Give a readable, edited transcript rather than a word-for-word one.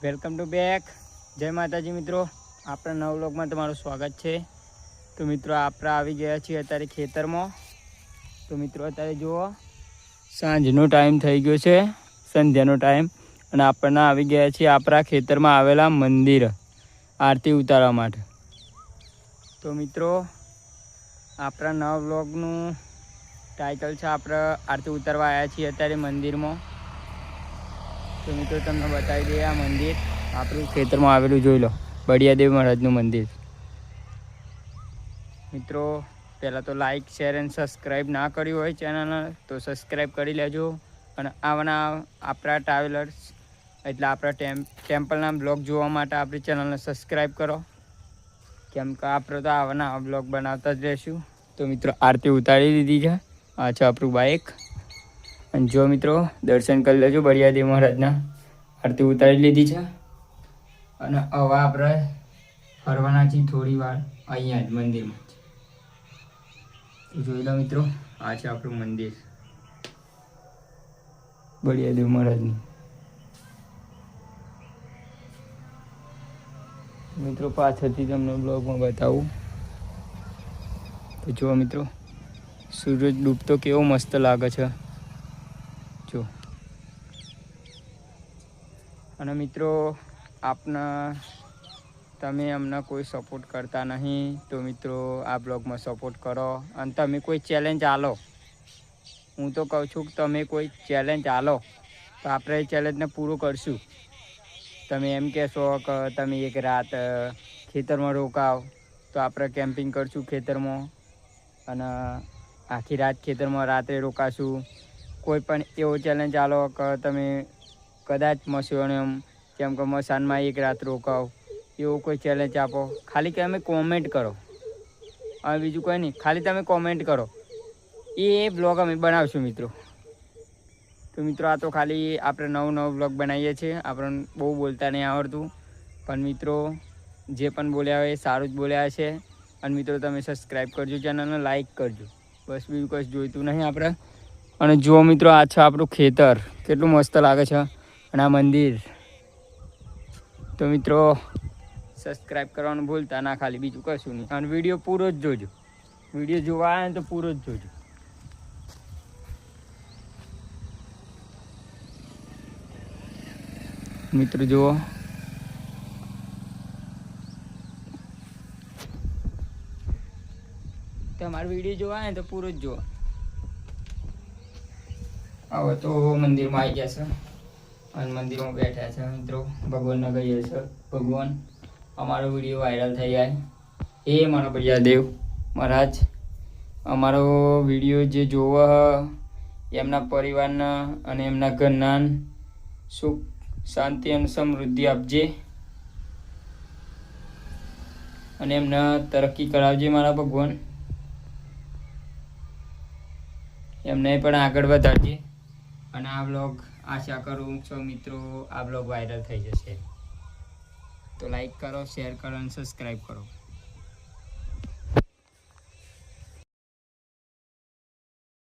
Welcome to back. જય માતાજી મિત્રો, આપણા નવ વ્લોગમાં તમારું સ્વાગત છે. તો મિત્રો આપણે આવી ગયા છીએ અત્યારે ખેતરમાં. તો મિત્રો અત્યારે જુઓ સાંજનો ટાઈમ થઈ ગયો છે, સંધ્યાનો ટાઈમ, અને આપણને આવી ગયા છીએ આપણા ખેતરમાં આવેલા મંદિર આરતી ઉતારવા માટે. તો મિત્રો આપણા નવ વ્લોગનું ટાઇટલ છે આપણે આરતી ઉતારવા આવ્યા છીએ અત્યારે મંદિરમાં. તો મિત્રો તમને બતાવી દઈએ આ મંદિર આપણું ખેતરમાં આવેલું જોઈ લો, બળિયાદેવ મહારાજનું મંદિર. મિત્રો પહેલાં તો લાઇક શેર એન્ડ સબસ્ક્રાઈબ ના કર્યું હોય ચેનલને તો સબસ્ક્રાઈબ કરી લેજો. અને આવના આપણા ટ્રાવેલર્સ એટલે આપણા ટેમ્પલના બ્લોગ જોવા માટે આપણી ચેનલને સબસ્ક્રાઈબ કરો, કેમ કે આપણે તો આવના બ્લોગ બનાવતા જ રહીશું. તો મિત્રો આરતી ઉતારી દીધી છે, આ છે આપણું બાઇક. અને જો મિત્રો દર્શન કરી લેજો, બળિયાદેવ મહારાજના આરતી ઉતારી લીધી છે. અને હવે આપણે ફરવાના છીએ થોડી વાર અહીંયા જ મંદિરમાં. જોઈ લો મિત્રો, આ છે આપણું મંદિર બળિયાદેવ મહારાજનું. મિત્રો પાછળથી તમને બ્લોગમાં બતાવું. તો જુઓ મિત્રો, સૂરજ ડૂબતો કેવો મસ્ત લાગે છે જો. અને મિત્રો તમે અમને કોઈ સપોર્ટ કરતા નહીં, તો મિત્રો આ બ્લોગમાં સપોર્ટ કરો. અને તમે કોઈ ચેલેન્જ આલો, હું તો કહું છું કે તમે કોઈ ચેલેન્જ આલો તો આપણે એ ચેલેન્જને પૂરું કરશું. તમે એમ કહેશો કે તમે એક રાત ખેતરમાં રોકાવ તો આપણે કેમ્પિંગ કરશું ખેતરમાં, અને આખી રાત ખેતરમાં રાત્રે રોકાશું. કોઈ પણ એવો ચેલેન્જ આલો કે તમે કદાચ મસાણમ જેમ કે મસાનમાં એક રાત રોકાવ, એવો કોઈ ચેલેન્જ આપો. ખાલી કે અમે કોમેન્ટ કરો, અને બીજું કોઈ નહીં, ખાલી તમે કોમેન્ટ કરો, એ બ્લોગ અમે બનાવશું મિત્રો. તો મિત્રો આ તો ખાલી આપણે નવ બ્લોગ બનાવીએ છીએ, આપણને બહુ બોલતા નહીં આવડતું, પણ મિત્રો જે પણ બોલ્યા હોય એ સારું જ બોલ્યા છે. અને મિત્રો તમે સબસ્ક્રાઈબ કરજો, ચેનલને લાઈક કરજો, બસ બીજું કશું જોઈતું નહીં આપણે. અને જુઓ મિત્રો, આ છે આપણું ખેતર, કેટલું મસ્ત લાગે છે, અને આ મંદિર. તો મિત્રો સબસ્ક્રાઈબ કરવાનું ભૂલતા ના, ખાલી બીજું કશું નહીં. અને વિડીયો પૂરો જ જોજો, વિડીયો જોવા આવે ને તો પૂરો જ જોજો. મિત્રો જુઓ, તમારો વિડીયો જોવા આવે ને તો પૂરો જ જુઓ. હવે તો મંદિરમાં આવી ગયા છે અને મંદિરમાં બેઠા છે મિત્રો, ભગવાનને કહીએ છે ભગવાન અમારો વિડીયો વાયરલ થઈ જાય, એ મારો બળિયાદેવ મહારાજ અમારો વિડીયો જે જોવે એમના પરિવારના અને એમના ઘરના સુખ શાંતિ અને સમૃદ્ધિ આપજે, અને એમને તરક્કી કરાવજે મારા ભગવાન, એમને પણ આગળ વધારજે. અને આ બ્લોગ આશા કરું છું મિત્રો આ બ્લોગ વાયરલ થઈ જશે. તો લાઈક કરો, શેર કરો અને સબસ્ક્રાઈબ કરો.